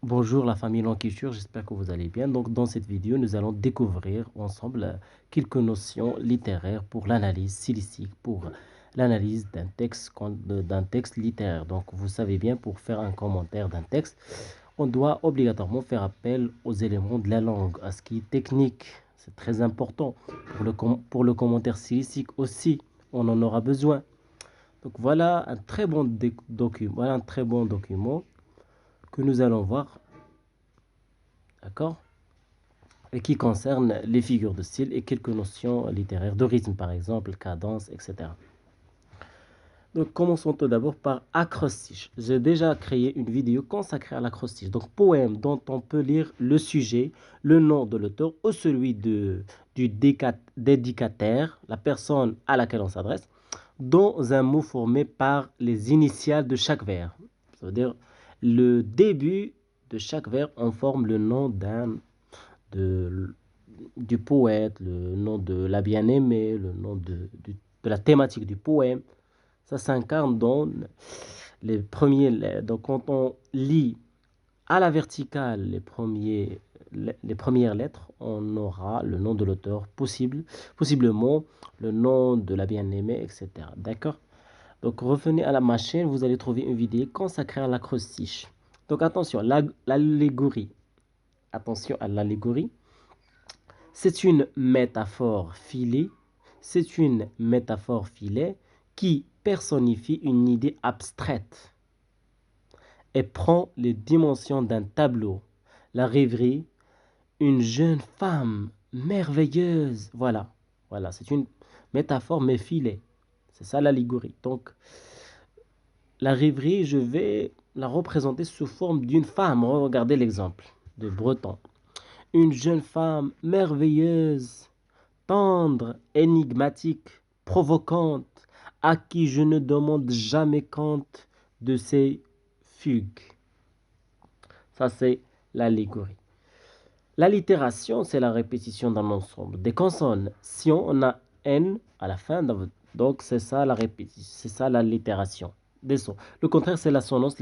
Bonjour la famille Lanculture, j'espère que vous allez bien. Donc dans cette vidéo, nous allons découvrir ensemble quelques notions littéraires pour l'analyse stylistique, pour l'analyse d'un texte littéraire. Donc vous savez bien, pour faire un commentaire d'un texte, on doit obligatoirement faire appel aux éléments de la langue, à ce qui est technique. C'est très important. Pour le commentaire stylistique aussi, on en aura besoin. Donc voilà un très bon document, voilà un très bon document que nous allons voir. D'accord? Et qui concerne les figures de style et quelques notions littéraires de rythme, par exemple, cadence, etc. Donc, commençons tout d'abord par acrostiche. J'ai déjà créé une vidéo consacrée à l'acrostiche. Donc, poème dont on peut lire le sujet, le nom de l'auteur ou celui du dédicataire, la personne à laquelle on s'adresse, dans un mot formé par les initiales de chaque vers. Ça veut dire le début de chaque vers, on forme le nom de, du poète, le nom de la bien-aimée, le nom de la thématique du poème. Ça s'incarne dans les premiers. Donc, quand on lit à la verticale les premières lettres, on aura le nom de l'auteur possiblement le nom de la bien-aimée, etc. D'accord? Donc, revenez à la machine, vous allez trouver une vidéo consacrée à l'acrostiche. Donc, attention, l'allégorie. Attention à l'allégorie. C'est une métaphore filée, c'est une métaphore filée qui personnifie une idée abstraite et prend les dimensions d'un tableau. La rêverie, une jeune femme merveilleuse. Voilà, voilà, c'est une métaphore mais filée. C'est ça l'allégorie. Donc, la rêverie, je vais la représenter sous forme d'une femme. Regardez l'exemple de Breton. Une jeune femme merveilleuse, tendre, énigmatique, provocante, à qui je ne demande jamais compte de ses fugues. Ça, c'est l'allégorie. L'allitération, c'est la répétition d'un ensemble des consonnes. Si on a N à la fin, donc c'est ça la répétition, c'est ça l'allitération des sons. Le contraire, c'est l'assonance.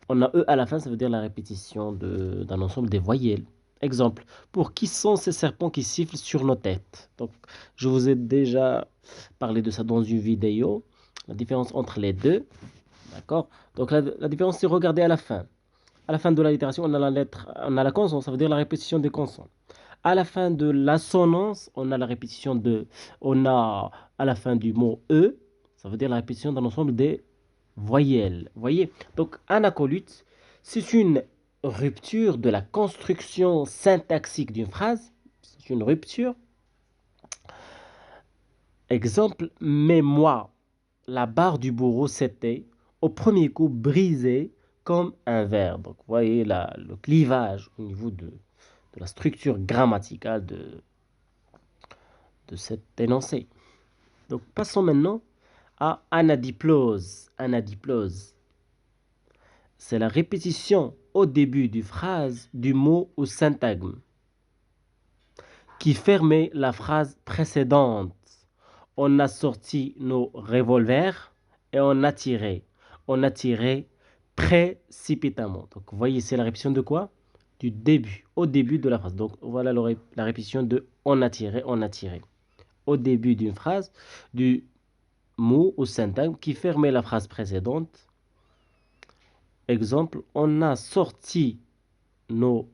On a E à la fin, ça veut dire la répétition d'un ensemble des voyelles. Exemple, pour qui sont ces serpents qui sifflent sur nos têtes? Donc, je vous ai déjà parlé de ça dans une vidéo. La différence entre les deux, d'accord? Donc, la différence, c'est regarder à la fin. À la fin de l'allitération, on a la lettre, on a la consonne, ça veut dire la répétition des consonnes. À la fin de l'assonance, on a la répétition on a à la fin du mot E, ça veut dire la répétition d'un ensemble des voyelles. Voyez? Donc, un acolyte, c'est une rupture de la construction syntaxique d'une phrase. C'est une rupture. Exemple, mais moi, la barre du bourreau s'était au premier coup brisée comme un verre. Donc, vous voyez le clivage au niveau de la structure grammaticale de cet énoncé. Donc, passons maintenant à anadiplose. Anadiplose, c'est la répétition au début d'une phrase du mot ou syntagme qui fermait la phrase précédente. On a sorti nos revolvers et on a tiré. On a tiré précipitamment. Donc, vous voyez, c'est la répétition de quoi? Du début, au début de la phrase. Donc, voilà la répétition de on a tiré, on a tiré. Au début d'une phrase, du mot ou syntagme qui fermait la phrase précédente. Exemple, on a sorti nos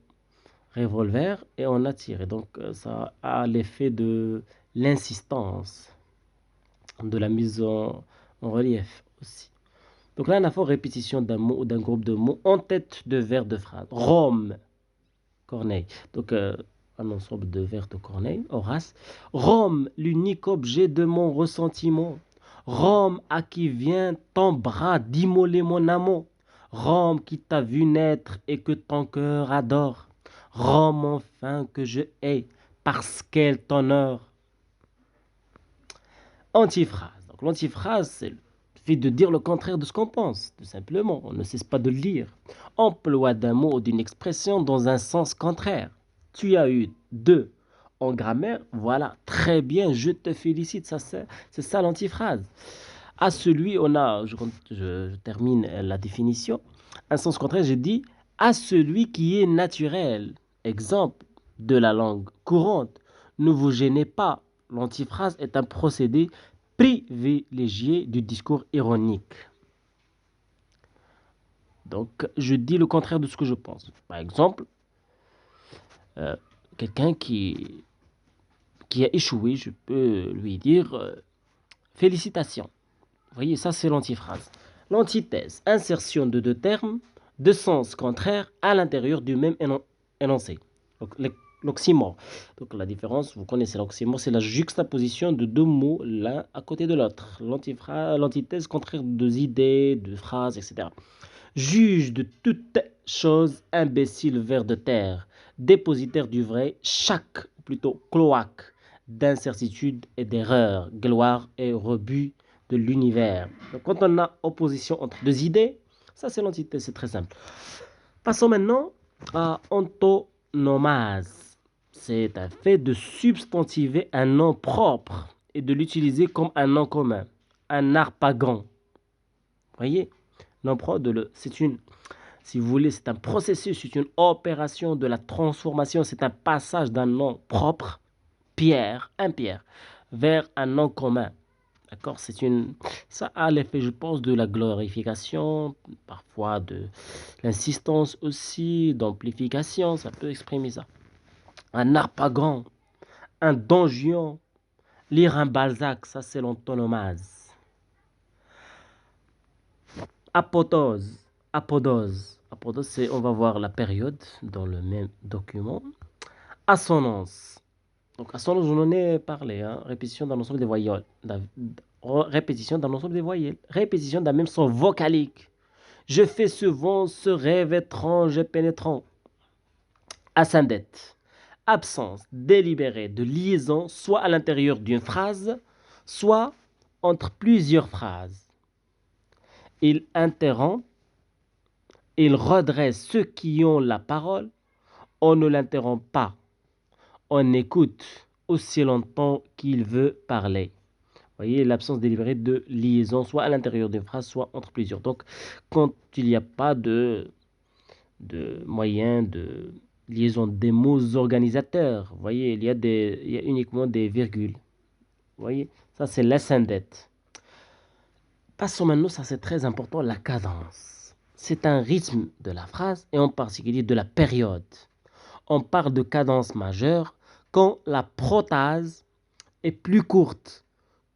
revolvers et on a tiré. Donc, ça a l'effet de l'insistance, de la mise en relief aussi. Donc là, on a fait répétition d'un mot ou d'un groupe de mots en tête de vers de phrase. Rome, Corneille. Donc, un ensemble de vers de Corneille, Horace. Rome, l'unique objet de mon ressentiment. Rome, à qui vient ton bras d'immoler mon amour. Rome, qui t'a vu naître et que ton cœur adore. Rome, enfin, que je hais, parce qu'elle t'honore. Antiphrase. Donc, l'antiphrase, c'est le fait de dire le contraire de ce qu'on pense, tout simplement. On ne cesse pas de le lire. Emploi d'un mot ou d'une expression dans un sens contraire. Tu as eu 2 en grammaire, voilà, très bien, je te félicite. Ça, c'est ça l'antiphrase. À celui, on a, je termine la définition. Un sens contraire, j'ai dit, à celui qui est naturel. Exemple de la langue courante. Ne vous gênez pas. L'antiphrase est un procédé privilégié du discours ironique. Donc, je dis le contraire de ce que je pense. Par exemple, euh, quelqu'un qui a échoué, je peux lui dire félicitations. Vous voyez, ça c'est l'antiphrase. L'antithèse, insertion de deux termes de sens contraire à l'intérieur du même énoncé. Donc, l'oxymore. Donc la différence, vous connaissez l'oxymore, c'est la juxtaposition de deux mots l'un à côté de l'autre. L'antithèse contraire de deux idées, de phrases, etc. Juge de toute chose imbécile vers de terre, dépositaire du vrai, chaque, ou plutôt cloaque, d'incertitude et d'erreur, gloire et rebut de l'univers. Donc, quand on a opposition entre deux idées, ça c'est l'antithèse, c'est très simple. Passons maintenant à antonomase. C'est un fait de substantiver un nom propre et de l'utiliser comme un nom commun, un arpagan. Vous voyez, nom propre, c'est une, si vous voulez, c'est un processus, c'est une opération de la transformation, c'est un passage d'un nom propre, Pierre, un Pierre, vers un nom commun. D'accord? Ça a l'effet, je pense, de la glorification, parfois de l'insistance aussi, d'amplification, ça peut exprimer ça. Un harpagon, un Don Juan, lire un Balzac, ça c'est l'antonomase. Apodose, apodose, c'est, on va voir la période dans le même document. Assonance. Donc, assonance, on en ai parlé, hein? Répétition dans l'ensemble des voyelles. Répétition dans l'ensemble des voyelles. Répétition d'un même son vocalique. Je fais souvent ce rêve étrange et pénétrant. Ascendette. Absence délibérée de liaison, soit à l'intérieur d'une phrase, soit entre plusieurs phrases. Il interrompt, il redresse ceux qui ont la parole. On ne l'interrompt pas. On écoute aussi longtemps qu'il veut parler. Vous voyez, l'absence délibérée de liaison, soit à l'intérieur d'une phrase, soit entre plusieurs. Donc, quand il n'y a pas de moyen de liaison des mots organisateurs, vous voyez, il y a uniquement des virgules. Vous voyez, ça c'est l'ascendette. Passons maintenant, ça c'est très important, la cadence. C'est un rythme de la phrase et en particulier de la période. On parle de cadence majeure quand la protase est plus courte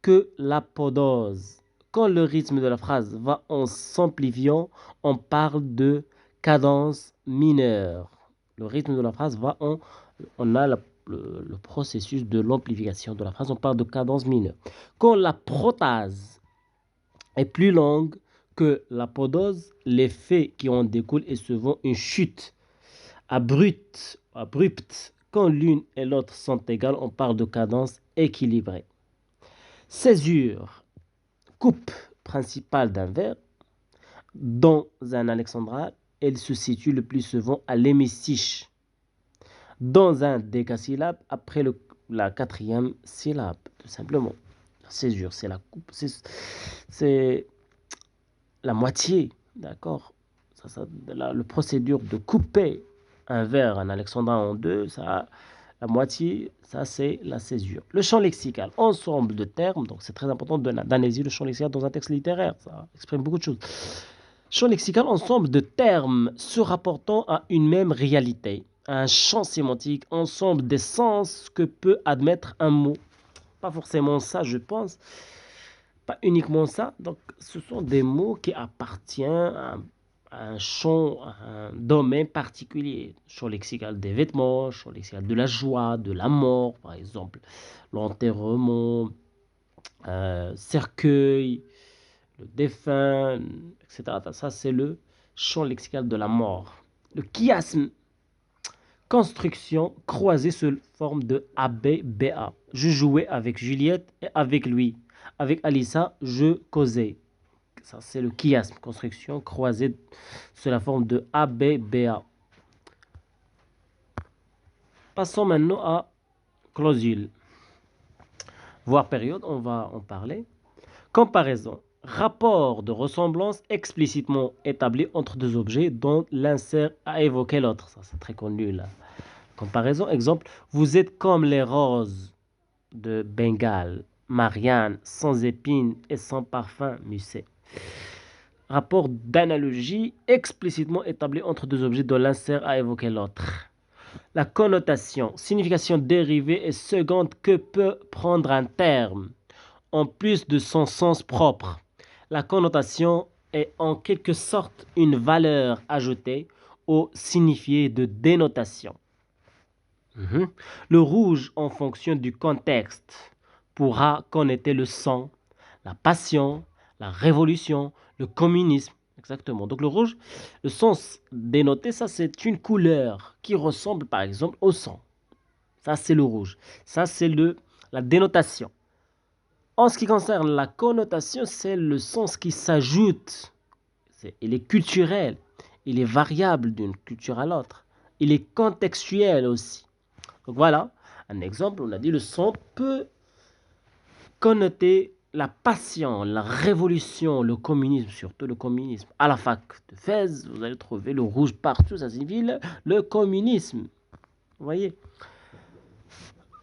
que l'apodose. Quand le rythme de la phrase va en s'amplifiant, on parle de cadence mineure. Le rythme de la phrase va en... On a le processus de l'amplification de la phrase, on parle de cadence mineure. Quand la protase est plus longue que l'apodose, l'effet qui en découle est souvent une chute abrupte. Quand l'une et l'autre sont égales, on parle de cadence équilibrée. Césure, coupe principale d'un vers. Dans un alexandral, elle se situe le plus souvent à l'hémistiche. Dans un décasyllabe, après la quatrième syllabe, tout simplement. La césure, c'est la coupe, c'est la moitié, d'accord? Le procédure de couper un vers, un alexandrin en deux, ça, la moitié, ça c'est la césure. Le champ lexical, ensemble de termes, donc c'est très important d'analyser le champ lexical dans un texte littéraire, ça exprime beaucoup de choses. Champ lexical, ensemble de termes se rapportant à une même réalité, un champ sémantique, ensemble des sens que peut admettre un mot. Pas forcément ça, je pense. Pas uniquement ça. Donc, ce sont des mots qui appartiennent à un champ, à un domaine particulier. Champ lexical des vêtements, champ lexical de la joie, de la mort, par exemple. L'enterrement, cercueil, le défunt, etc. Ça, c'est le champ lexical de la mort. Le chiasme, construction croisée sous forme de ABBA. Je jouais avec Juliette et avec lui. Avec Alissa, je causais. Ça, c'est le chiasme, construction croisée sous la forme de ABBA. Passons maintenant à clausule. Voire période, on va en parler. Comparaison. Rapport de ressemblance explicitement établi entre deux objets dont l'un sert à évoquer l'autre. Ça, c'est très connu, là. Comparaison, exemple, vous êtes comme les roses de Bengale, Marianne, sans épines et sans parfum, Musset. Rapport d'analogie explicitement établi entre deux objets dont l'un sert à évoquer l'autre. La connotation, signification dérivée et seconde que peut prendre un terme, en plus de son sens propre. La connotation est en quelque sorte une valeur ajoutée au signifié de dénotation. Le rouge, en fonction du contexte, pourra connoter le sang, la passion, la révolution, le communisme. Exactement. Donc le rouge, le sens dénoté, ça c'est une couleur qui ressemble par exemple au sang. Ça c'est le rouge. Ça c'est la dénotation. En ce qui concerne la connotation, c'est le sens qui s'ajoute. Il est culturel, il est variable d'une culture à l'autre. Il est contextuel aussi. Donc voilà, un exemple, on a dit le son peut connoter la passion, la révolution, le communisme, surtout le communisme. À la fac de Fès, vous allez trouver le rouge partout, ça signifie le communisme. Vous voyez?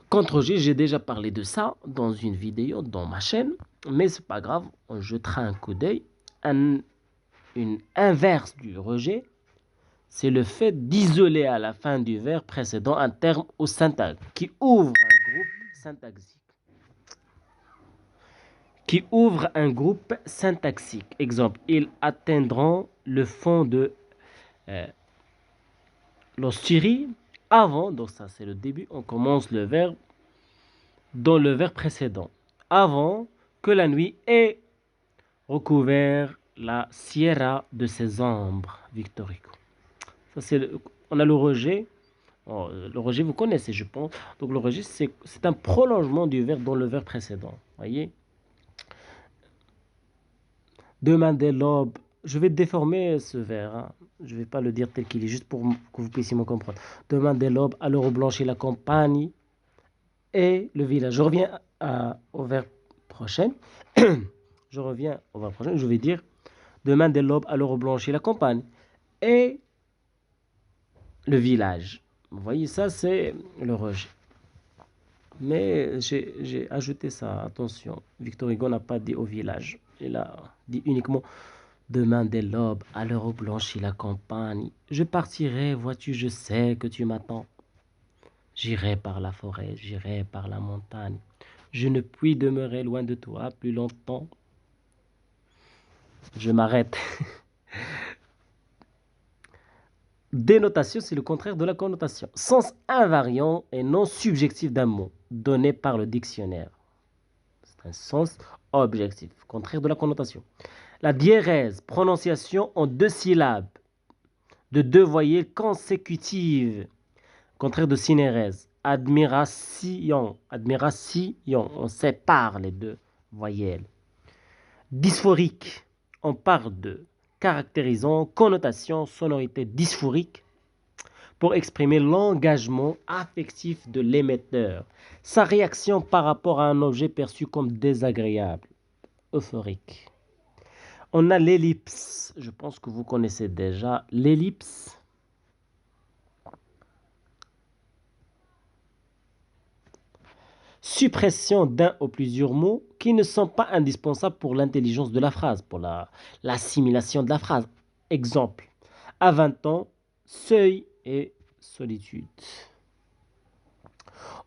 Contre G, j'ai déjà parlé de ça dans une vidéo dans ma chaîne, mais c'est pas grave, on jettera un coup d'œil. Une inverse du rejet, c'est le fait d'isoler à la fin du vers précédent un terme au syntaxe qui ouvre un groupe syntaxique. Exemple, ils atteindront le fond de l'Ostyrie avant, donc ça c'est le début, on commence le verbe dans le verbe précédent, avant que la nuit ait recouvert la sierra de ses ombres, Victor Hugo. Ça, on a le rejet. Oh, le rejet, vous connaissez, je pense. Donc le rejet, c'est un prolongement du verbe dans le verbe précédent. Voyez. Demain dès l'aube. Je vais déformer ce vers. Hein. Je ne vais pas le dire tel qu'il est, juste pour que vous puissiez me comprendre. Demain dès l'aube, à l'heure blanchit la campagne et le village. Je reviens au verbe prochain. Je vais dire demain dès l'aube, à l'heure blanchit la campagne et le village. Vous voyez, ça c'est le rejet. Mais j'ai ajouté ça, attention. Victor Hugo n'a pas dit au village. Il a dit uniquement demain dès l'aube, à l'heure où blanchit la campagne. Je partirai, vois-tu, je sais que tu m'attends. J'irai par la forêt, j'irai par la montagne. Je ne puis demeurer loin de toi plus longtemps. Je m'arrête. Dénotation, c'est le contraire de la connotation. Sens invariant et non subjectif d'un mot, donné par le dictionnaire. C'est un sens objectif, contraire de la connotation. La diérèse, prononciation en deux syllabes, de deux voyelles consécutives, contraire de synérèse. Admiration, on sépare les deux voyelles. Dysphorique, on parle de caractérisant, connotation, sonorité dysphorique pour exprimer l'engagement affectif de l'émetteur, sa réaction par rapport à un objet perçu comme désagréable, euphorique. On a l'ellipse, je pense que vous connaissez déjà l'ellipse. Suppression d'un ou plusieurs mots qui ne sont pas indispensables pour l'intelligence de la phrase, pour l'assimilation de la phrase. Exemple, à 20 ans, seuil et solitude.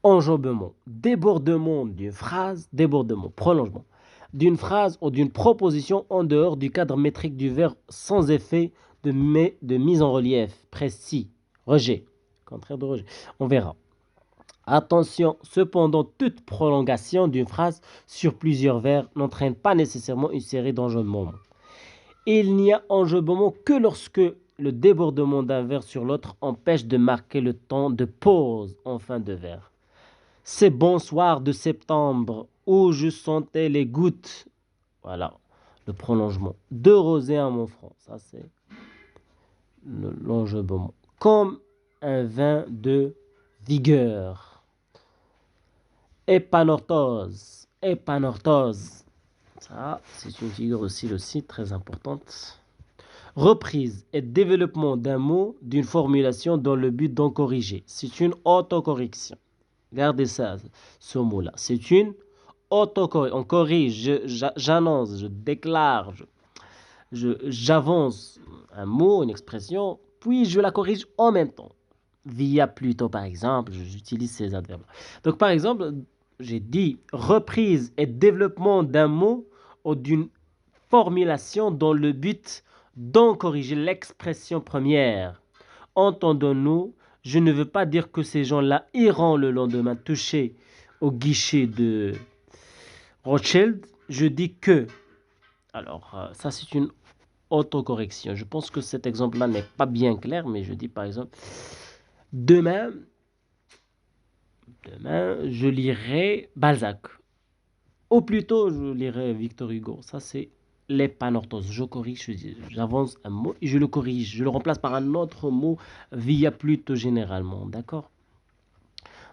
Enjambement, débordement d'une phrase, débordement, prolongement d'une phrase ou d'une proposition en dehors du cadre métrique du verbe sans effet de mise en relief précis. Rejet, contraire de rejet. On verra. Attention, cependant, toute prolongation d'une phrase sur plusieurs vers n'entraîne pas nécessairement une série d'enjambements. Il n'y a enjambement que lorsque le débordement d'un vers sur l'autre empêche de marquer le temps de pause en fin de vers. Ces bons soirs de septembre où je sentais les gouttes, voilà, le prolongement, de rosée à mon front, ça c'est l'enjambement, comme un vin de vigueur. Épanorthose, Ça, c'est une figure aussi très importante. Reprise et développement d'un mot, d'une formulation dans le but d'en corriger. C'est une autocorrection. Regardez ça, ce mot-là. C'est une autocorrection. On corrige, j'annonce, je déclare, j'avance un mot, une expression, puis je la corrige en même temps. Via plutôt, par exemple, j'utilise ces adverbes. Donc, par exemple, j'ai dit reprise et développement d'un mot ou d'une formulation dans le but d'en corriger l'expression première. Entendons-nous, je ne veux pas dire que ces gens-là iront le lendemain toucher au guichet de Rothschild. Je dis que. Alors, ça, c'est une autocorrection. Je pense que cet exemple-là n'est pas bien clair, mais je dis par exemple, demain, je lirai Balzac. Ou plutôt, je lirai Victor Hugo. Ça, c'est les panorthoses. Je corrige, j'avance un mot et je le corrige. Je le remplace par un autre mot via plutôt généralement. D'accord?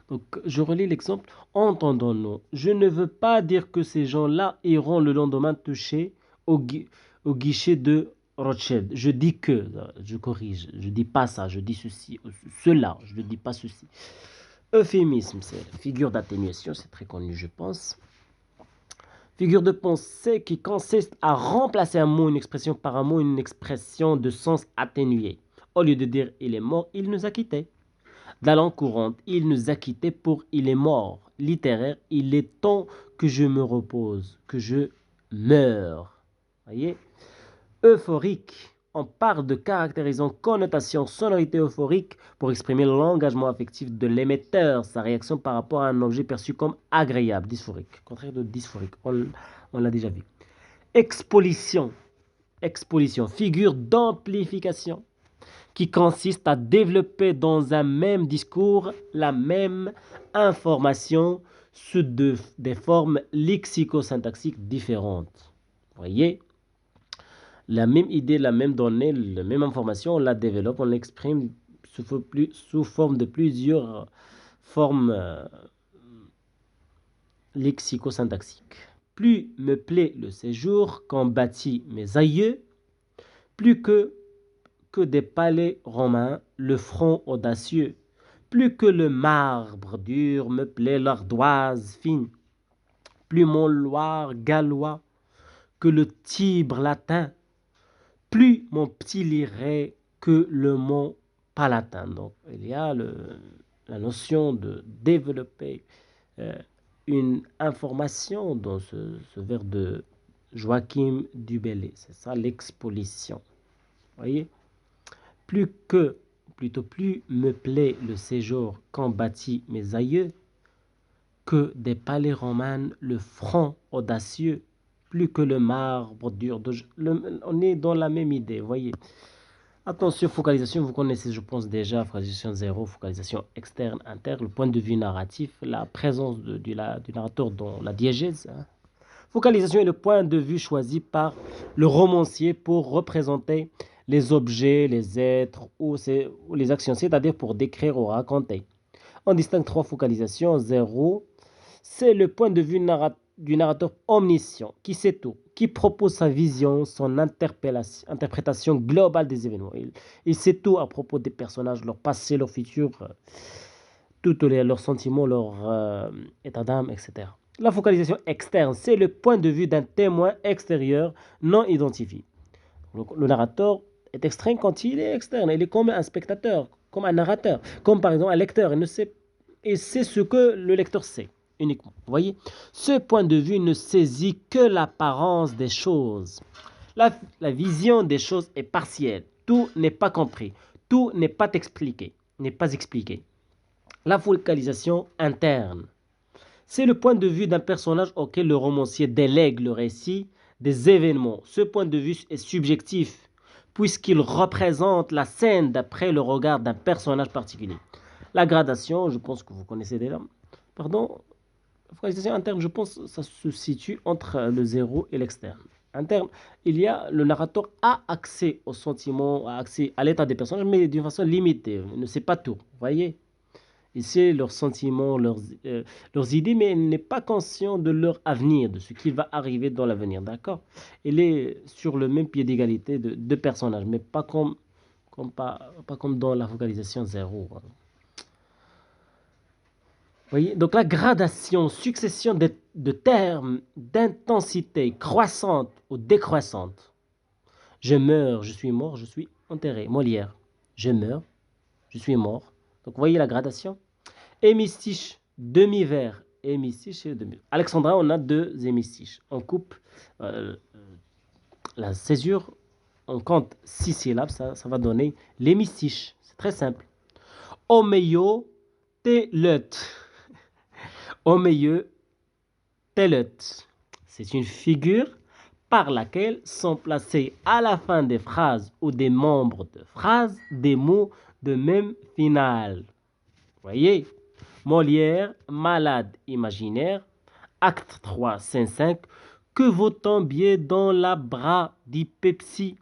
Donc, je relis l'exemple. Entendons-nous. Je ne veux pas dire que ces gens-là iront le lendemain toucher au guichet de Rothschild. Je dis que, je corrige, je dis pas ça, je dis ceci, cela, je ne dis pas ceci. Euphémisme, c'est figure d'atténuation, c'est très connu, je pense. Figure de pensée qui consiste à remplacer un mot, une expression par un mot, une expression de sens atténué. Au lieu de dire il est mort, il nous a quittés. Dans la langue courante, il nous a quittés pour il est mort. Littéraire, il est temps que je me repose, que je meure. Voyez? Euphorique, on parle de caractérisant connotation, sonorité euphorique pour exprimer l'engagement affectif de l'émetteur, sa réaction par rapport à un objet perçu comme agréable. Dysphorique, contraire de dysphorique, on l'a déjà vu. Exposition, figure d'amplification qui consiste à développer dans un même discours la même information sous des formes lexico-syntaxiques différentes. Vous voyez? La même idée, la même donnée, la même information, on la développe, on l'exprime sous forme de plusieurs formes lexico-syntaxiques. Plus me plaît le séjour qu'ont bâti mes aïeux, plus que des palais romains, le front audacieux, plus que le marbre dur me plaît l'ardoise fine, plus mon Loire gallois que le Tibre latin, plus mon petit lirait que le mont palatin. Donc, il y a la notion de développer une information dans ce vers de Joachim du Bellay. C'est ça l'exposition. Voyez? Plus me plaît le séjour qu'ont bâti mes aïeux, que des palais romains le front audacieux, plus que le marbre dur. On est dans la même idée, voyez. Attention, focalisation, vous connaissez, je pense déjà, focalisation 0, focalisation externe, interne, le point de vue narratif, la présence du narrateur dans la diégèse. Hein. Focalisation est le point de vue choisi par le romancier pour représenter les objets, les êtres ou les actions, c'est-à-dire pour décrire ou raconter. On distingue trois focalisations. 0, c'est le point de vue du narrateur omniscient, qui sait tout, qui propose sa vision, son interprétation globale des événements. Il sait tout à propos des personnages, leur passé, leur futur, leurs sentiments, leur état d'âme, etc. La focalisation externe, c'est le point de vue d'un témoin extérieur non identifié. Le narrateur est externe quand il est externe. Il est comme un spectateur, comme un narrateur, comme par exemple un lecteur. Il sait ce que le lecteur sait uniquement. Vous voyez? Ce point de vue ne saisit que l'apparence des choses. La vision des choses est partielle. Tout n'est pas compris. Tout n'est pas expliqué. La focalisation interne. C'est le point de vue d'un personnage auquel le romancier délègue le récit des événements. Ce point de vue est subjectif, puisqu'il représente la scène d'après le regard d'un personnage particulier. La gradation, je pense que vous connaissez déjà. Pardon, la focalisation interne, je pense que ça se situe entre le 0 et l'externe. Interne, le narrateur a accès aux sentiments, a accès à l'état des personnages, mais d'une façon limitée. Il ne sait pas tout, vous voyez. Il sait leurs sentiments, leurs idées, mais il n'est pas conscient de leur avenir, de ce qui va arriver dans l'avenir, d'accord? Il est sur le même pied d'égalité de deux personnages, mais pas comme dans la focalisation zéro. Hein. Vous voyez? Donc la gradation, succession de termes d'intensité croissante ou décroissante. Je meurs, je suis mort, je suis enterré. Molière. Je meurs, je suis mort. Donc vous voyez la gradation. Hémistiche, demi-vers. Hémistiche et demi. Alexandrin, on a deux hémistiches. On coupe la césure, on compte 6 syllabes, ça va donner l'hémistiche. C'est très simple. Homéo, telut. Homéo, telut. C'est une figure par laquelle sont placés à la fin des phrases ou des membres de phrases des mots de même finale. Voyez, Molière, malade imaginaire, acte 3, scène 5, que vaut-on bien dans la bradypepsie?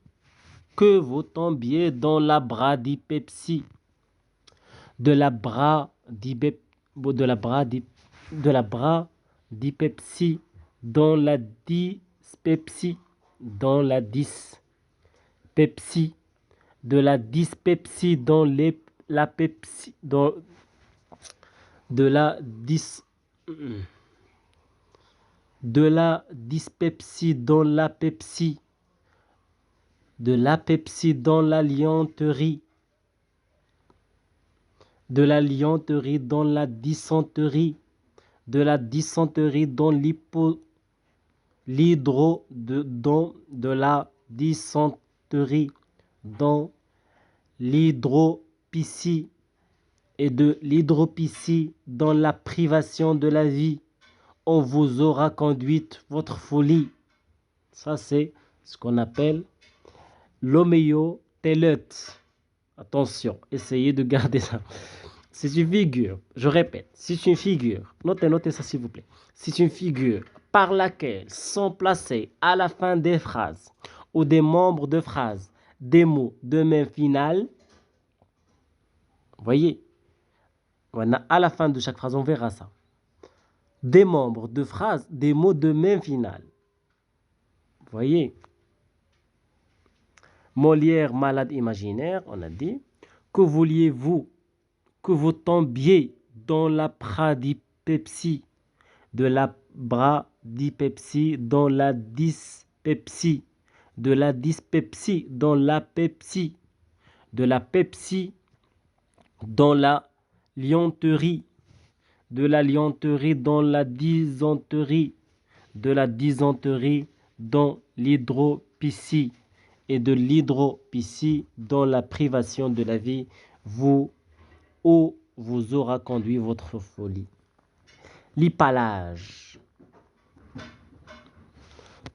Que vaut-on bien dans la bradypepsie? De la bradypepsie, dans la dyspepsie, dans la dyspepsie, de la dyspepsie dans la pepsie, de la dyspepsie dans la pepsie, de la pepsie dans la lianterie, de la lianterie dans la dysenterie, de la dysenterie dans de la dysenterie dans l'hydropicie et de l'hydropicie dans la privation de la vie. On vous aura conduite votre folie. Ça, c'est ce qu'on appelle l'homéotéleute. Attention, essayez de garder ça. C'est une figure, je répète, c'est une figure. Notez ça s'il vous plaît. C'est une figure par laquelle sont placés à la fin des phrases ou des membres de phrases des mots de même finale. Voyez, à la fin de chaque phrase, on verra ça. Des membres de phrases, des mots de même finale. Voyez. Molière, malade imaginaire, on a dit. Que vouliez-vous que vous tombiez dans la bradypepsie, de la bradypepsie dans la dyspepsie, de la dyspepsie dans la pepsie, de la pepsie dans la lianterie, de la lianterie dans la dysenterie, de la dysenterie dans l'hydropicie et de l'hydropicie dans la privation de la vie, vous aura conduit votre folie. L'hypallage.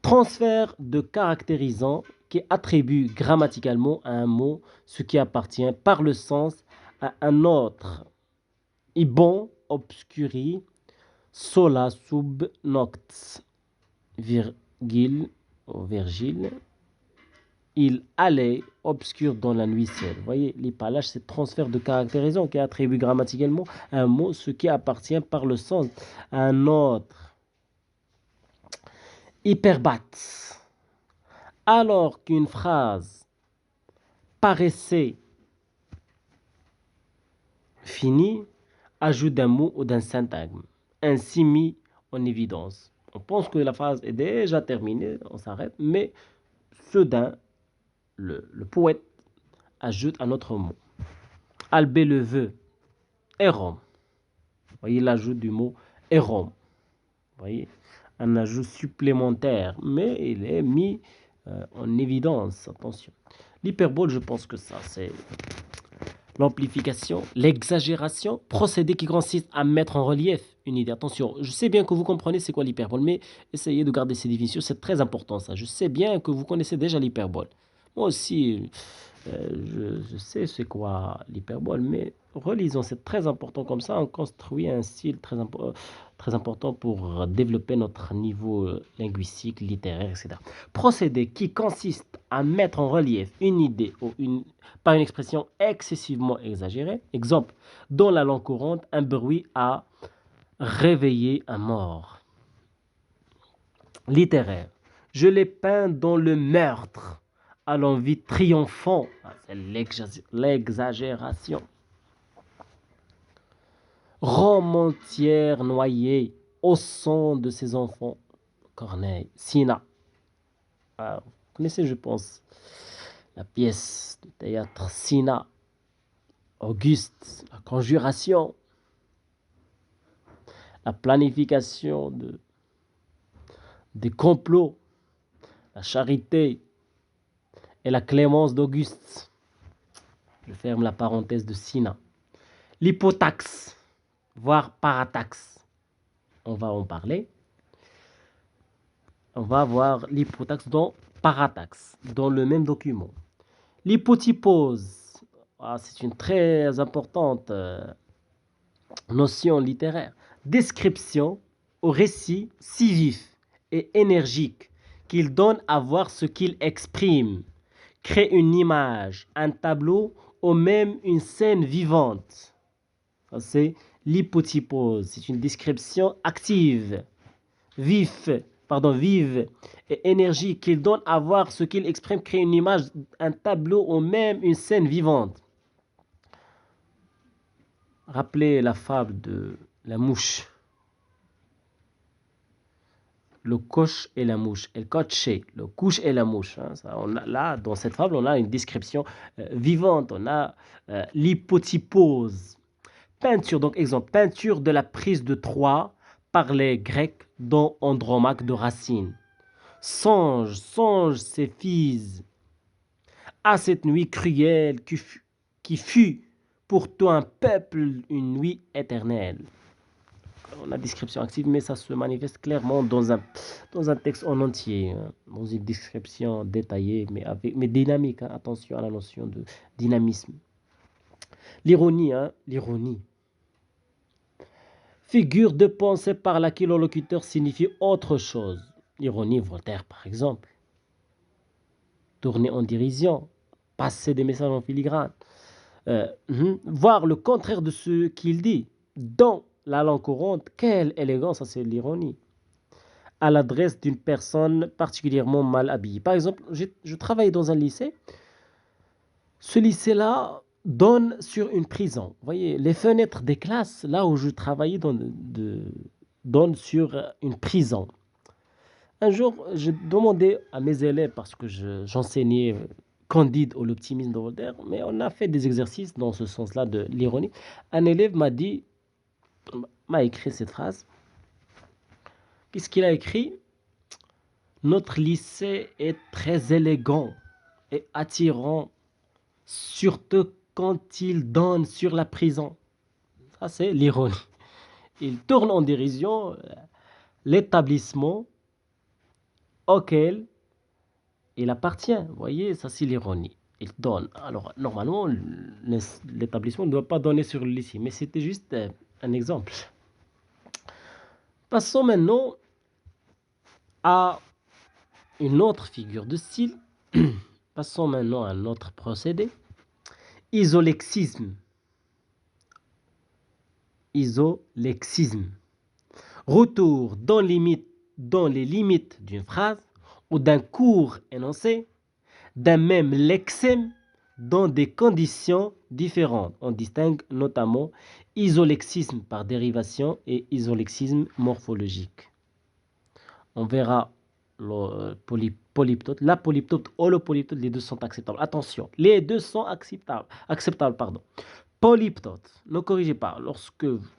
Transfert de caractérisant qui attribue grammaticalement à un mot ce qui appartient par le sens à un autre. Ibon obscuri sola sub nocts. Virgile. Il allait obscur dans la nuit seule. Vous voyez, l'hypallage, c'est transfert de caractérisant qui attribue grammaticalement à un mot ce qui appartient par le sens à un autre. Hyperbate. Alors qu'une phrase paraissait finie, ajoute d'un mot ou d'un syntagme, ainsi mis en évidence. On pense que la phrase est déjà terminée, on s'arrête, mais soudain, le poète ajoute un autre mot. Albé le veut, érom. Vous voyez l'ajout du mot érom. Vous voyez, un ajout supplémentaire, mais il est mis en évidence. Attention. L'hyperbole, je pense que ça, c'est l'amplification, l'exagération, procédé qui consiste à mettre en relief une idée. Attention, je sais bien que vous comprenez c'est quoi l'hyperbole, mais essayez de garder ces définitions, c'est très important ça. Je sais bien que vous connaissez déjà l'hyperbole. Moi aussi, je sais c'est quoi l'hyperbole, mais relisons, c'est très important comme ça, on construit un style très important pour développer notre niveau linguistique, littéraire, etc. Procédé qui consiste à mettre en relief une idée par une expression excessivement exagérée. Exemple, dans la langue courante, un bruit a réveillé un mort. Littéraire. Je l'ai peint dans le meurtre, à l'envie triomphant. Ah, c'est l'exagération. Romancière noyée au sang de ses enfants. Corneille. Sina. Ah, vous connaissez, je pense, la pièce de théâtre Sina. Auguste. La conjuration. La planification des complots. La charité et la clémence d'Auguste. Je ferme la parenthèse de Sina. L'hypotaxe, voire parataxe. On va en parler. On va voir l'hypotaxe dans parataxe, dans le même document. L'hypotypose, c'est une très importante notion littéraire. Description au récit si vif et énergique qu'il donne à voir ce qu'il exprime. Crée une image, un tableau ou même une scène vivante. C'est l'hypotypose. C'est une description active, vive et énergique qu'il donne à voir ce qu'il exprime, crée une image, un tableau ou même une scène vivante. Rappelez la fable de la mouche. Le coche et la mouche. El coche, le couche et la mouche. Hein, ça, là, dans cette fable, on a une description vivante. On a l'hypotypose. Peinture, donc exemple, peinture de la prise de Troie par les Grecs dans Andromaque de Racine. Songe, Céphise, à cette nuit cruelle qui fut pour toi un peuple une nuit éternelle. On a description active, mais ça se manifeste clairement dans un texte en entier, hein, dans une description détaillée, mais dynamique. Hein, attention à la notion de dynamisme. L'ironie, l'ironie. Figure de pensée par laquelle l'locuteur signifie autre chose. Ironie, Voltaire par exemple. Tourner en dérision, passer des messages en filigrane. Voir le contraire de ce qu'il dit. Dans la langue courante, quelle élégance, ça c'est l'ironie. À l'adresse d'une personne particulièrement mal habillée. Par exemple, je travaillais dans un lycée. Ce lycée-là donne sur une prison. Vous voyez, les fenêtres des classes, là où je travaillais, donnent sur une prison. Un jour, j'ai demandé à mes élèves, parce que j'enseignais Candide ou l'optimisme de Voltaire, mais on a fait des exercices dans ce sens-là de l'ironie. Un élève m'a écrit cette phrase. Qu'est-ce qu'il a écrit? Notre lycée est très élégant et attirant, surtout quand il donne sur la prison. Ça, c'est l'ironie. Il tourne en dérision l'établissement auquel il appartient. Vous voyez, ça, c'est l'ironie. Il donne. Alors, normalement, l'établissement ne doit pas donner sur le lycée, mais c'était juste un exemple. Passons maintenant à une autre figure de style. Passons maintenant à un autre procédé. Isolexisme. Isolexisme. Retour dans les limites d'une phrase ou d'un court énoncé, d'un même lexème dans des conditions différentes. On distingue notamment isolexisme par dérivation et isolexisme morphologique. On verra le polyptote, la polyptote ou le polyptote, les deux sont acceptables. Attention, les deux sont acceptables. Polyptote, ne corrigez pas. Lorsque vous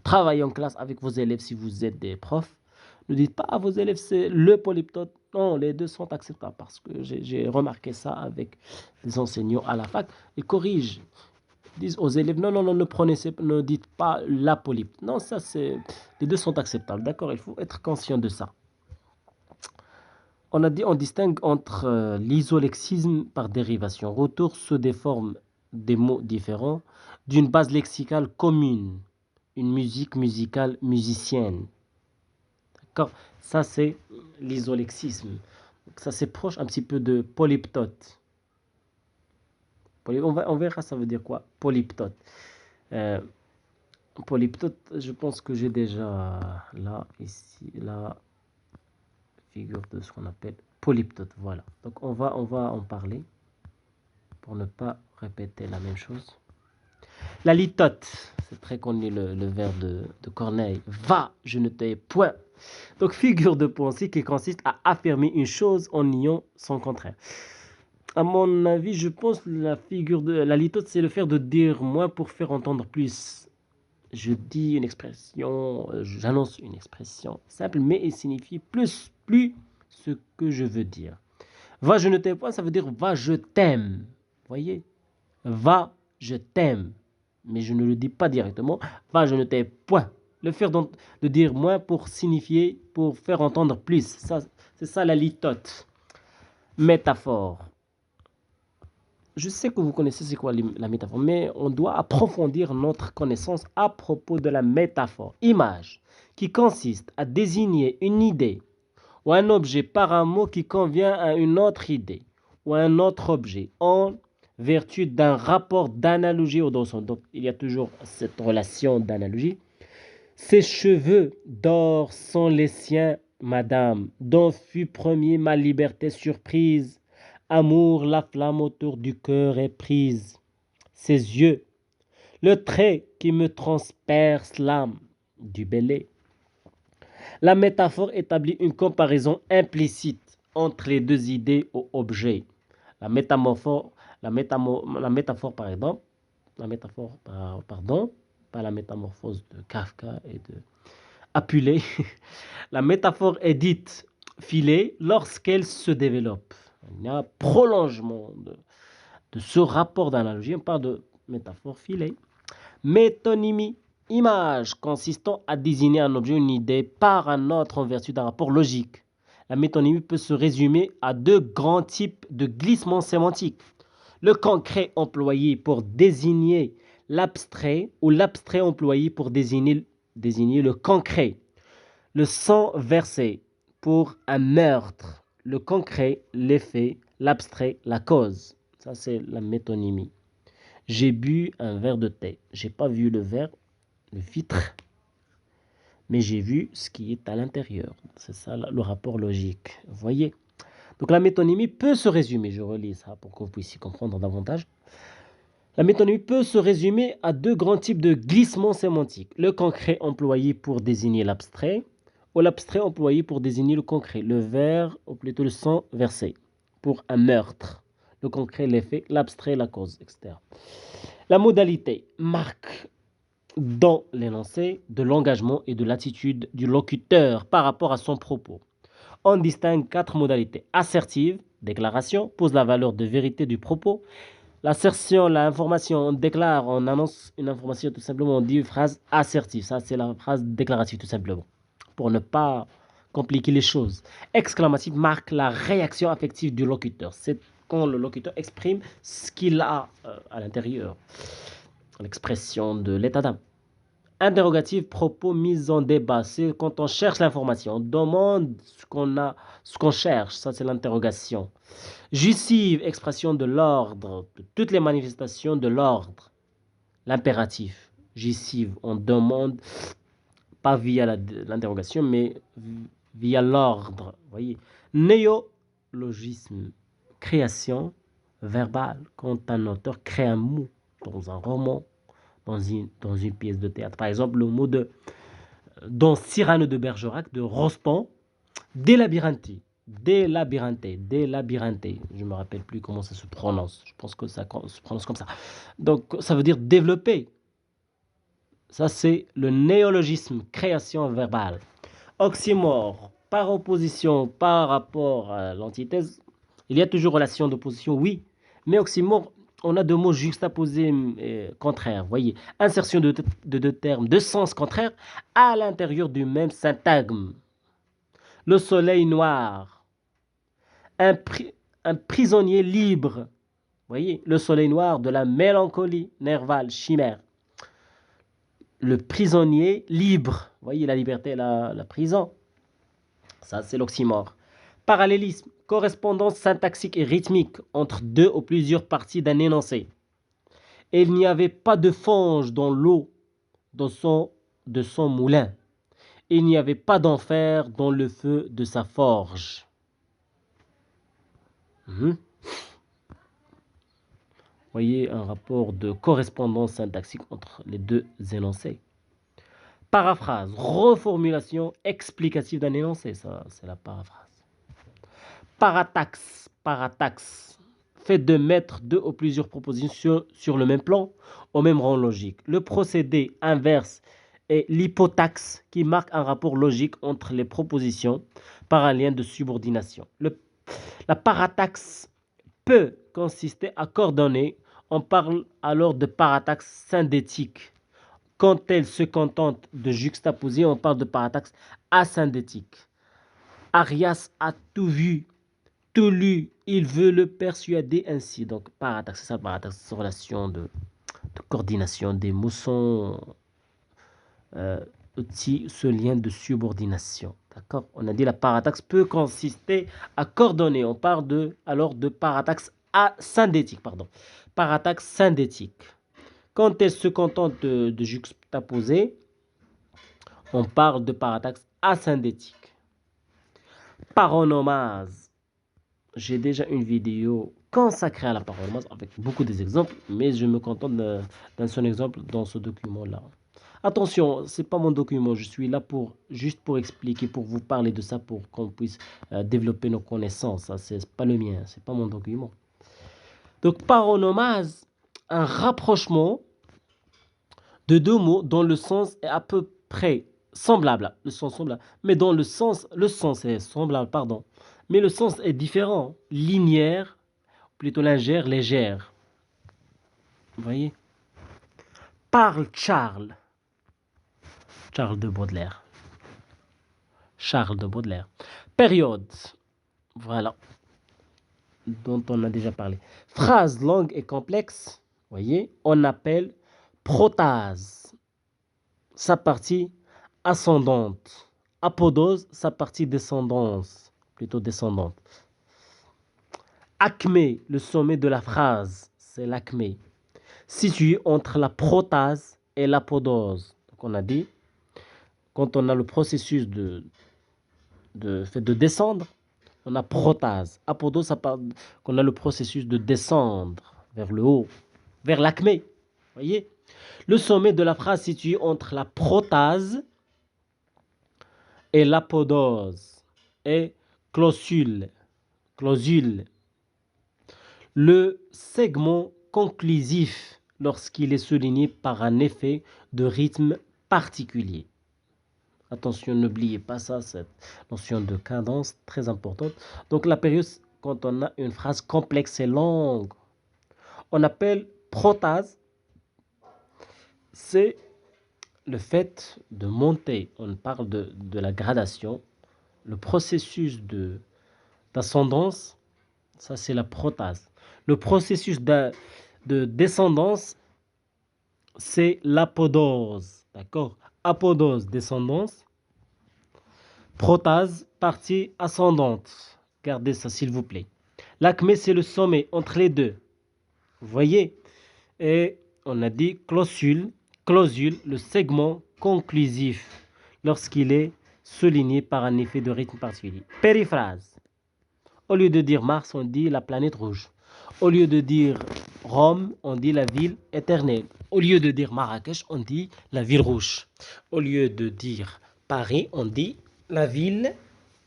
travaillez en classe avec vos élèves, si vous êtes des profs, ne dites pas à vos élèves c'est le polyptote. Non, les deux sont acceptables parce que j'ai remarqué ça avec les enseignants à la fac. Ils corrigent. Ils disent aux élèves non, ne dites pas la polyptote. Non, ça c'est. Les deux sont acceptables, d'accord? Il faut être conscient de ça. On a dit on distingue entre l'isolexisme par dérivation. Retour sous des formes des mots différents d'une base lexicale commune. Une musique musicale musicienne. D'accord? Ça, c'est l'isolexisme. Ça, c'est proche un petit peu de polyptote. On verra ça veut dire quoi, polyptote. Euh, Polyptote, je pense que j'ai déjà là, ici, la figure de ce qu'on appelle polyptote. Voilà. Donc on va en parler pour ne pas répéter la même chose. La litote, c'est très connu le vers de Corneille. Va, je ne t'ai point. Donc figure de pensée qui consiste à affirmer une chose en niant son contraire. À mon avis, je pense que la figure de la litote, c'est le faire de dire moins pour faire entendre plus. Je dis une expression, j'annonce une expression simple, mais elle signifie plus ce que je veux dire. Va, je ne t'aime pas, ça veut dire va, je t'aime. Voyez? Va, je t'aime. Mais je ne le dis pas directement. Va, je ne t'aime point. Le faire de dire moins pour signifier, pour faire entendre plus. C'est ça la litote. Métaphore. Je sais que vous connaissez c'est quoi la métaphore, mais on doit approfondir notre connaissance à propos de la métaphore. Image, qui consiste à désigner une idée ou un objet par un mot qui convient à une autre idée ou à un autre objet en vertu d'un rapport d'analogie au dansant. Donc, il y a toujours cette relation d'analogie. Ses cheveux d'or sont les siens, madame, dont fut premier ma liberté surprise. Amour, la flamme autour du cœur est prise. Ses yeux, le trait qui me transperce l'âme du bélé. La métaphore établit une comparaison implicite entre les deux idées ou objets. La métaphore, par exemple, pas la métamorphose de Kafka et de Apulé. La métaphore est dite filée lorsqu'elle se développe. Il y a un prolongement de ce rapport d'analogie. On parle de métaphore filée. Métonymie, image consistant à désigner un objet ou une idée par un autre en vertu d'un rapport logique. La métonymie peut se résumer à deux grands types de glissements sémantiques. Le concret employé pour désigner l'abstrait ou l'abstrait employé pour désigner le concret. Le sang versé pour un meurtre. Le concret, l'effet, l'abstrait, la cause. Ça, c'est la métonymie. J'ai bu un verre de thé. J'ai pas vu le verre, le filtre, mais j'ai vu ce qui est à l'intérieur. C'est ça le rapport logique. Vous voyez? Donc la métonymie peut se résumer, je relis ça pour que vous puissiez comprendre davantage. La métonymie peut se résumer à deux grands types de glissements sémantiques. Le concret employé pour désigner l'abstrait ou l'abstrait employé pour désigner le concret. Le verre, ou plutôt le sang versé pour un meurtre. Le concret, l'effet, l'abstrait, la cause, etc. La modalité marque dans l'énoncé de l'engagement et de l'attitude du locuteur par rapport à son propos. On distingue quatre modalités. Assertive, déclaration, pose la valeur de vérité du propos. L'assertion, l'information, on déclare, on annonce une information tout simplement, on dit une phrase assertive. Ça, c'est la phrase déclarative tout simplement, pour ne pas compliquer les choses. Exclamative marque la réaction affective du locuteur. C'est quand le locuteur exprime ce qu'il a à l'intérieur, l'expression de l'état d'âme. Interrogative, propos mis en débat. C'est quand on cherche l'information, on demande ce qu'on cherche. Ça, c'est l'interrogation. Jussive, expression de l'ordre, de toutes les manifestations de l'ordre. L'impératif. Jussive, on demande, pas via l'interrogation, mais via l'ordre. Voyez. Néologisme, création verbale. Quand un auteur crée un mot dans un roman, dans une pièce de théâtre. Par exemple, le mot dans Cyrano de Bergerac, de Rospin, délabyrinthe. Délabyrinthe. Je ne me rappelle plus comment ça se prononce. Je pense que ça se prononce comme ça. Donc, ça veut dire développer. Ça, c'est le néologisme, création verbale. Oxymore, par opposition, par rapport à l'antithèse, il y a toujours relation d'opposition, oui. Mais oxymore, on a deux mots juxtaposés contraires. Voyez, insertion de deux termes de sens contraire à l'intérieur du même syntagme. Le soleil noir, Un, un prisonnier libre. Voyez, le soleil noir de la mélancolie, Nerval, chimère. Le prisonnier libre. Voyez, la liberté, la prison. Ça, c'est l'oxymore. Parallélisme, correspondance syntaxique et rythmique entre deux ou plusieurs parties d'un énoncé. Et il n'y avait pas de fange dans l'eau de son moulin. Il n'y avait pas d'enfer dans le feu de sa forge. Voyez un rapport de correspondance syntaxique entre les deux énoncés. Paraphrase, reformulation explicative d'un énoncé, ça c'est la paraphrase. Parataxe, fait de mettre deux ou plusieurs propositions sur le même plan, au même rang logique. Le procédé inverse est l'hypotaxe qui marque un rapport logique entre les propositions par un lien de subordination. La parataxe peut consister à coordonner. On parle alors de parataxe syndétique. Quand elle se contente de juxtaposer, on parle de parataxe asyndétique. Arias a tout vu, tout lu, il veut le persuader ainsi. Donc, parataxe, c'est ça, parataxe, c'est relation de coordination des mots sont aussi ce lien de subordination. D'accord? On a dit la parataxe peut consister à coordonner. On parle alors de parataxe syndétique. Parataxe syndétique. Quand elle se contente de juxtaposer, on parle de parataxe asyndétique. Paronomase. J'ai déjà une vidéo consacrée à la paronomase avec beaucoup d'exemples, mais je me contente d'un seul exemple dans ce document-là. Attention, ce n'est pas mon document, je suis là juste pour expliquer, pour vous parler de ça, pour qu'on puisse développer nos connaissances. Ce n'est pas le mien, ce n'est pas mon document. Donc, paronomase, un rapprochement de deux mots dont le sens est à peu près semblable, mais dont le sens est semblable, mais le sens est différent, linéaire, plutôt légère. Vous voyez? Parle Charles de Baudelaire. Charles de Baudelaire. Période, voilà, dont on a déjà parlé. Phrase longue et complexe, voyez, on appelle protase, sa partie ascendante. Apodose, sa partie descendante. Acmé, le sommet de la phrase, c'est l'acmé, situé entre la protase et l'apodose. Donc on a dit, quand on a le processus de descendre, on a protase. Apodose, ça parle qu'on a le processus de descendre vers le haut, vers l'acmé. Voyez, le sommet de la phrase situé entre la protase et l'apodose et clausule. Le segment conclusif lorsqu'il est souligné par un effet de rythme particulier. Attention, n'oubliez pas ça, cette notion de cadence très importante. Donc la période, quand on a une phrase complexe et longue, on appelle protase. C'est le fait de monter. On parle de la gradation. Le processus d'ascendance, ça c'est la protase. Le processus de descendance, c'est l'apodose. D'accord? Apodose, descendance. Protase, partie ascendante. Gardez ça, s'il vous plaît. L'acmé, c'est le sommet entre les deux. Vous voyez? Et on a dit clausule, le segment conclusif, lorsqu'il est souligné par un effet de rythme particulier. Périphrase. Au lieu de dire Mars, on dit la planète rouge. Au lieu de dire Rome, on dit la ville éternelle. Au lieu de dire Marrakech, on dit la ville rouge. Au lieu de dire Paris, on dit la ville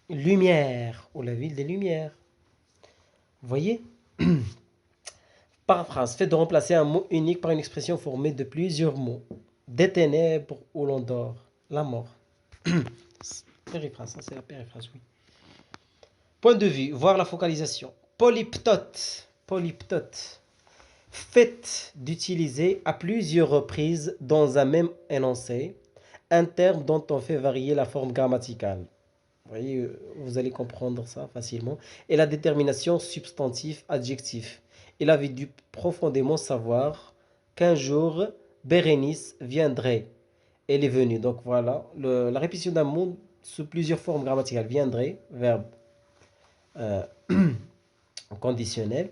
lumière ou la ville des lumières. Vous voyez? Paraphrase, fait de remplacer un mot unique par une expression formée de plusieurs mots. Des ténèbres où l'on dort, la mort. Périphrase, ça c'est la périphrase, oui. Point de vue, voir la focalisation. Polyptote. Fait d'utiliser à plusieurs reprises dans un même énoncé un terme dont on fait varier la forme grammaticale. Vous voyez, vous allez comprendre ça facilement. Et la détermination substantif-adjectif. Il avait dû profondément savoir qu'un jour, Bérénice viendrait. Elle est venue. Donc voilà, la répétition d'un mot sous plusieurs formes grammaticales. Viendrait, verbe euh, conditionnel.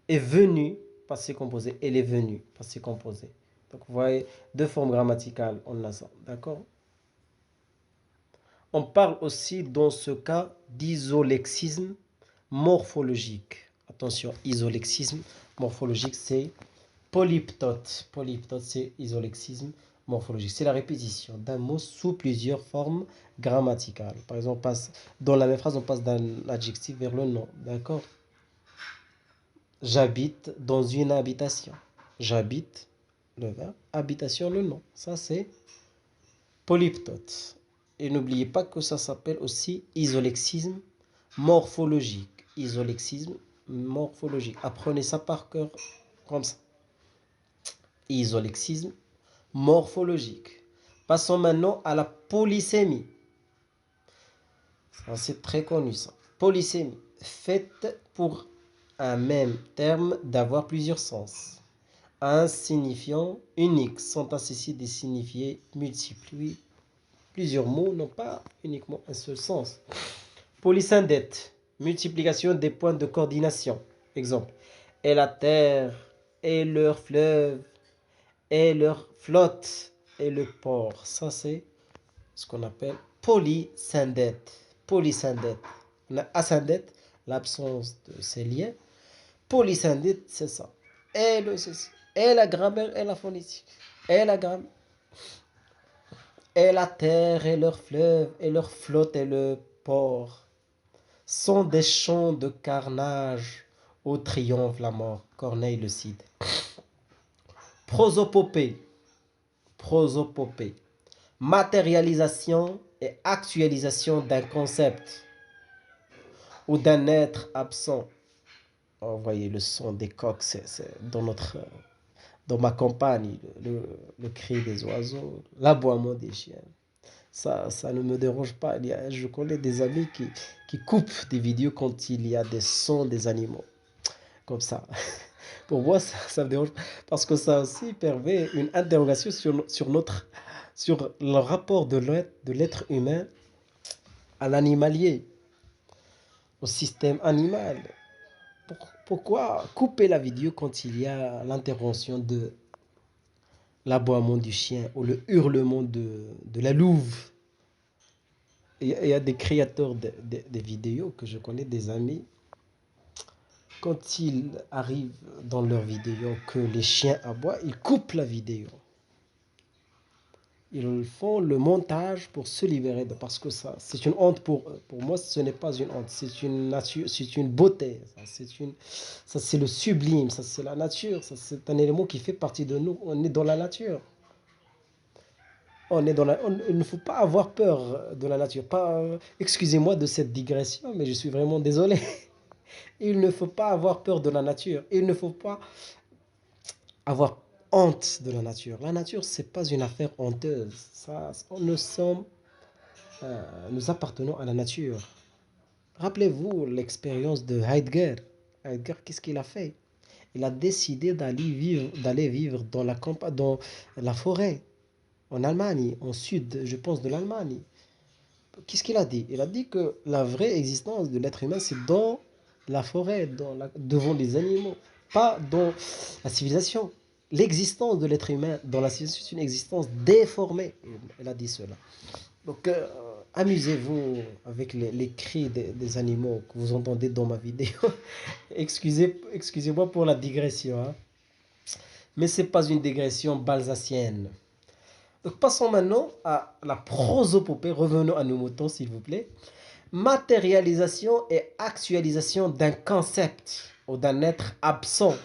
Et venue, passé composé. Elle est venue, passé composé. Donc vous voyez, deux formes grammaticales, on a ça. D'accord? On parle aussi dans ce cas d'isolexisme morphologique. Attention, isolexisme morphologique, c'est polyptote. Polyptote, c'est isolexisme morphologique. C'est la répétition d'un mot sous plusieurs formes grammaticales. Par exemple, dans la même phrase, on passe d'un adjectif vers le nom. D'accord? J'habite dans une habitation. J'habite, le verbe, habitation, le nom. Ça, c'est polyptote. Et n'oubliez pas que ça s'appelle aussi isolexisme morphologique. Isolexisme morphologique. Apprenez ça par cœur comme ça. Isolexisme morphologique. Passons maintenant à la polysémie. C'est très connu ça. Polysémie. Faite pour un même terme d'avoir plusieurs sens. Un signifiant unique sont associés des signifiés multiples. Oui, plusieurs mots n'ont pas uniquement un seul sens. Polysyndète, multiplication des points de coordination. Exemple, et la terre, et leur fleuve, et leur flotte, et le port. Ça, c'est ce qu'on appelle polysyndète. Polysyndète. On a asyndète, l'absence de ces liens. Polysyndète, c'est ça. Et le ceci. Et la grammaire et la phonétique. Et la grammaire. Et la terre et leurs fleuves et leurs flottes et le port sont des champs de carnage où triomphe la mort. Corneille le Cid. Prosopopée. Prosopopée. Matérialisation et actualisation d'un concept ou d'un être absent. Oh, vous voyez le son des coqs, c'est dans ma campagne, le cri des oiseaux, l'aboiement des chiens. Ça ne me dérange pas. Je connais des amis qui coupent des vidéos quand il y a des sons des animaux. Comme ça. Pour moi, ça me dérange parce que ça aussi permet une interrogation sur le rapport de l'être humain à l'animalier, au système animal. Pourquoi couper la vidéo quand il y a l'intervention de l'aboiement du chien ou le hurlement de la louve? Il y a des créateurs de vidéos que je connais, des amis. Quand ils arrivent dans leur vidéo que les chiens aboient, ils coupent la vidéo. Ils font le montage pour se libérer parce que ça, c'est une honte pour moi, ce n'est pas une honte, c'est une nature, c'est une beauté, ça c'est le sublime, ça c'est la nature, ça c'est un élément qui fait partie de nous. On est dans la nature. Il ne faut pas avoir peur de la nature. Excusez-moi de cette digression, mais je suis vraiment désolé. Il ne faut pas avoir peur de la nature. Il ne faut pas avoir honte de la nature. La nature, c'est pas une affaire honteuse. Nous appartenons à la nature. Rappelez-vous l'expérience de Heidegger. Heidegger, qu'est-ce qu'il a fait? Il a décidé d'aller vivre dans la forêt, en Allemagne, au sud, je pense, de l'Allemagne. Qu'est-ce qu'il a dit? Il a dit que la vraie existence de l'être humain, c'est dans la forêt, devant les animaux, pas dans la civilisation. L'existence de l'être humain dans la civilisation, c'est une existence déformée. Il a dit cela. Donc, amusez-vous avec les cris des animaux que vous entendez dans ma vidéo. Excusez-moi pour la digression, hein. Mais ce n'est pas une digression balsacienne. Donc, passons maintenant à la prosopopée. Revenons à nos moutons, s'il vous plaît. Matérialisation et actualisation d'un concept ou d'un être absent.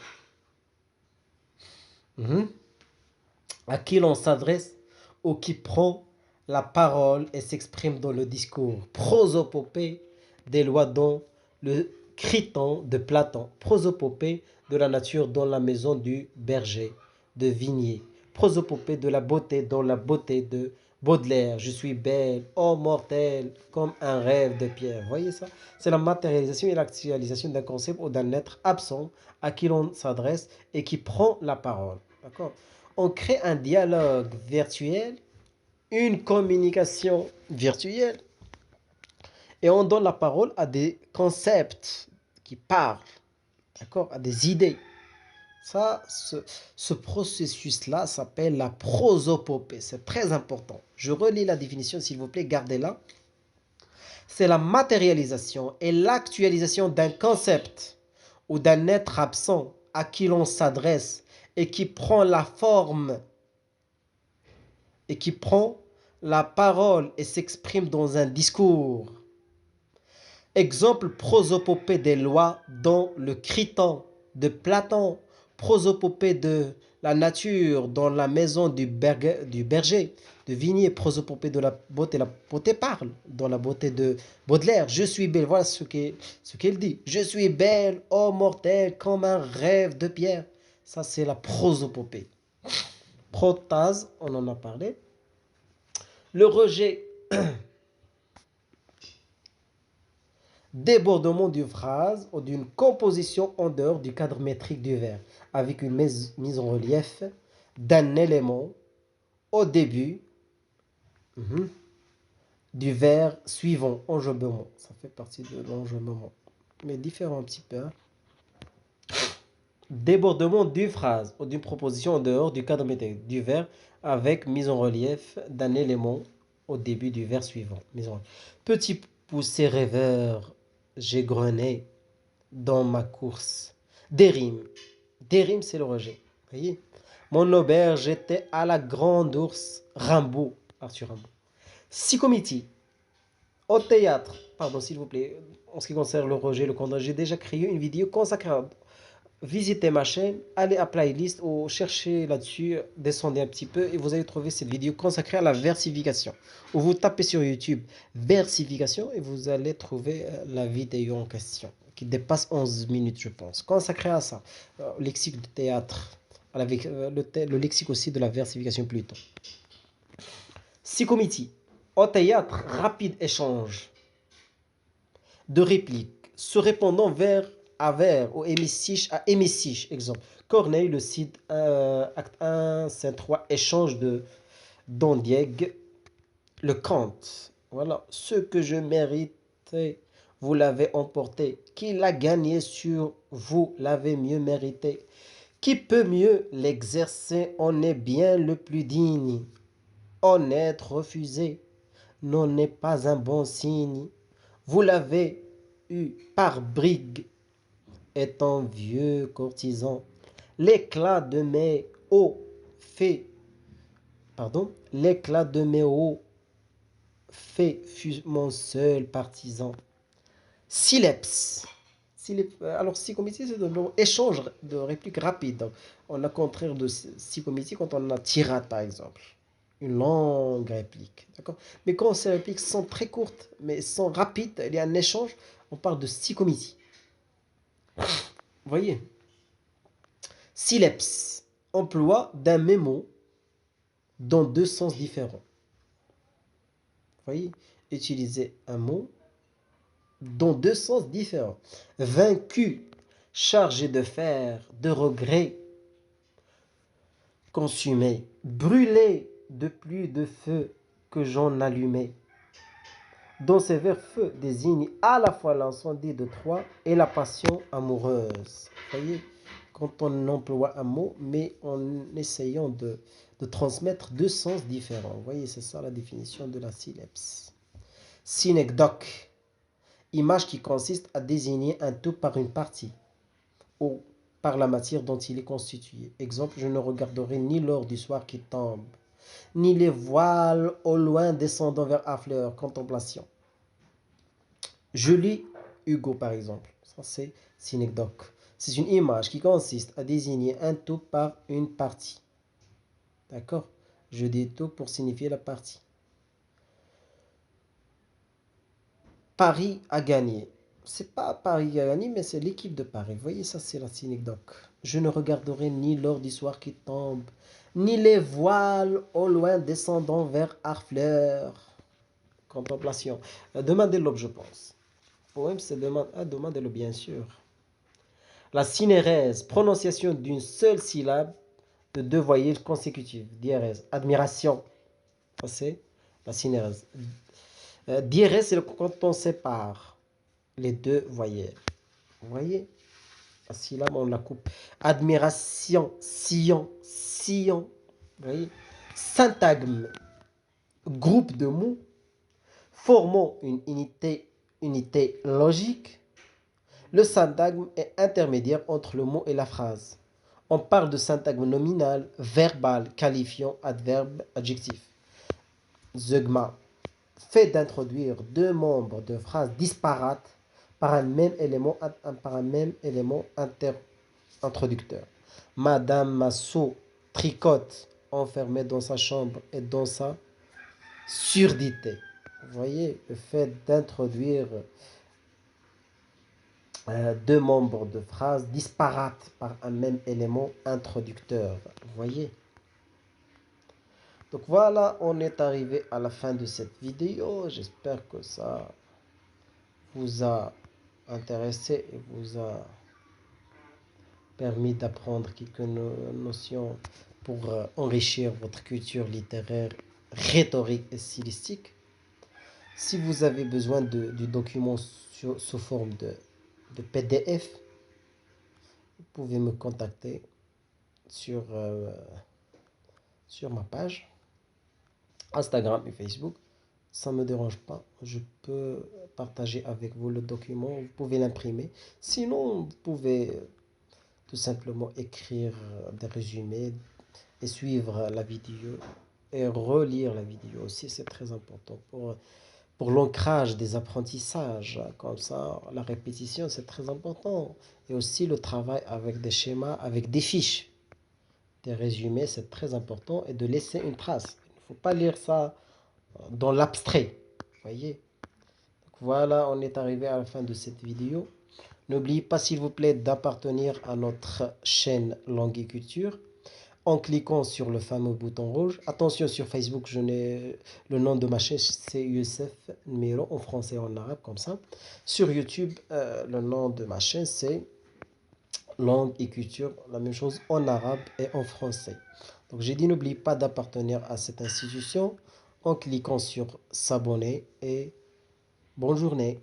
À qui l'on s'adresse ou qui prend la parole et s'exprime dans le discours. Prosopopée des lois dans le Criton de Platon. Prosopopée de la nature dans la maison du berger de Vignier. Prosopopée de la beauté dans la beauté de Baudelaire, je suis belle, oh mortelle, comme un rêve de pierre. Vous voyez ça? C'est la matérialisation et l'actualisation d'un concept ou d'un être absent à qui l'on s'adresse et qui prend la parole. D'accord? On crée un dialogue virtuel, une communication virtuelle et on donne la parole à des concepts qui parlent, d'accord, à des idées. Ça, ce processus-là s'appelle la prosopopée. C'est très important. Je relis la définition, s'il vous plaît, gardez-la. C'est la matérialisation et l'actualisation d'un concept ou d'un être absent à qui l'on s'adresse et qui prend la forme et qui prend la parole et s'exprime dans un discours. Exemple, prosopopée des lois dans le Criton de Platon, prosopopée de la nature dans la maison du berger de Vigny, prosopopée de la beauté parle dans la beauté de Baudelaire. Je suis belle, voilà ce qu'il dit. Je suis belle, ô mortelle, comme un rêve de pierre. Ça, c'est la prosopopée. Protase, on en a parlé. Le rejet, débordement d'une phrase ou d'une composition en dehors du cadre métrique du vers, avec une mise en relief d'un élément au début du vers suivant, enjambement. Ça fait partie de l'enjambement, mais différent un petit peu. Débordement d'une phrase ou d'une proposition en dehors du cadre métrique du vers, avec mise en relief d'un élément au début du vers suivant. Petit poussé rêveur, j'ai grené dans ma course. Des rimes. Des rimes, c'est le rejet. Voyez? Mon auberge était à la grande ours. Rimbaud. Arthur Rimbaud. Psychomiti. Au théâtre. Pardon, s'il vous plaît. En ce qui concerne le rejet, le condamné, j'ai déjà créé une vidéo consacrée. Visitez ma chaîne, allez à playlist ou cherchez là-dessus, descendez un petit peu et vous allez trouver cette vidéo consacrée à la versification. Ou vous tapez sur YouTube versification et vous allez trouver la vidéo en question qui dépasse 11 minutes, je pense, consacrée à ça. Lexique de théâtre, avec le lexique aussi de la versification plutôt. Psychomiti. Au théâtre, rapide échange de répliques se répondant vers à vers ou hémistiche à hémistiche. Exemple, Corneille, le Cid, acte 1, scène 3, échange de Dondieg, le Comte. Voilà, ce que je méritais, vous l'avez emporté. Qui l'a gagné sur vous l'avez mieux mérité. Qui peut mieux l'exercer, on est bien le plus digne. Honnête refusé, non n'est pas un bon signe. Vous l'avez eu par brigue, étant vieux courtisan. L'éclat de mes hauts faits, l'éclat de mes hauts faits fut mon seul partisan. Sileps. Alors, psychométrie, c'est de l'échange de répliques rapides. On a contraire de psychométrie quand on a tirade, par exemple. Une longue réplique. D'accord? Mais quand ces répliques sont très courtes, mais sont rapides, il y a un échange, on parle de psychométrie. Vous voyez? Sileps. Emploi d'un même mot dans deux sens différents. Vous voyez? Utiliser un mot dans deux sens différents. Vaincu, chargé de fer, de regret, consumé, brûlé de plus de feu que j'en allumais. Dans ces vers, feu désigne à la fois l'incendie de Troie et la passion amoureuse. Vous voyez, quand on emploie un mot, mais en essayant de transmettre deux sens différents. Vous voyez, c'est ça la définition de la sileps. Synecdoque. Image qui consiste à désigner un tout par une partie ou par la matière dont il est constitué. Exemple, je ne regarderai ni l'or du soir qui tombe, ni les voiles au loin descendant vers Harfleur, contemplation. Je lis Hugo par exemple, ça c'est synecdoque. C'est une image qui consiste à désigner un tout par une partie. D'accord? Je dis tout pour signifier la partie. Paris a gagné. C'est pas Paris Gagani, mais c'est l'équipe de Paris. Vous voyez, ça, c'est la synecdoque. Je ne regarderai ni l'or du soir qui tombe, ni les voiles au loin descendant vers Harfleur. Contemplation. Demandez l'aube, je pense. Poème, c'est demandez-le, bien sûr. La synérèse, prononciation d'une seule syllabe de deux voyelles consécutives. Diérèse. Admiration. Ça, c'est la synérèse. Diérèse, c'est quand on sépare les deux voyelles. Vous voyez? La syllabe, on la coupe. Admiration, sillon, sillon. Vous voyez? Syntagme, groupe de mots formant une unité logique. Le syntagme est intermédiaire entre le mot et la phrase. On parle de syntagme nominal, verbal, qualifiant, adverbe, adjectif. Zeugma, fait d'introduire deux membres de phrases disparates par un même élément, introducteur. Madame Massot tricote enfermée dans sa chambre et dans sa surdité. Vous voyez, le fait d'introduire deux membres de phrases disparates par un même élément introducteur. Vous voyez? Donc voilà, on est arrivé à la fin de cette vidéo. J'espère que ça vous a intéressé et vous a permis d'apprendre quelques notions pour enrichir votre culture littéraire, rhétorique et stylistique. Si vous avez besoin du document sous forme de PDF, vous pouvez me contacter sur, sur ma page Instagram et Facebook. Ça ne me dérange pas. Je peux partager avec vous le document. Vous pouvez l'imprimer. Sinon, vous pouvez tout simplement écrire des résumés et suivre la vidéo et relire la vidéo aussi. C'est très important pour l'ancrage des apprentissages. Comme ça, la répétition, c'est très important. Et aussi le travail avec des schémas, avec des fiches. Des résumés, c'est très important. Et de laisser une trace. Il ne faut pas lire ça dans l'abstrait. Voyez? Donc voilà, on est arrivé à la fin de cette vidéo. N'oubliez pas, s'il vous plaît, d'appartenir à notre chaîne Langue et Culture en cliquant sur le fameux bouton rouge. Attention, sur Facebook, je n'ai le nom de ma chaîne, c'est Youssef Numéro en français et en arabe, comme ça. Sur YouTube, le nom de ma chaîne, c'est Langue et Culture, la même chose en arabe et en français. Donc j'ai dit, n'oubliez pas d'appartenir à cette institution en cliquant sur s'abonner et bonne journée.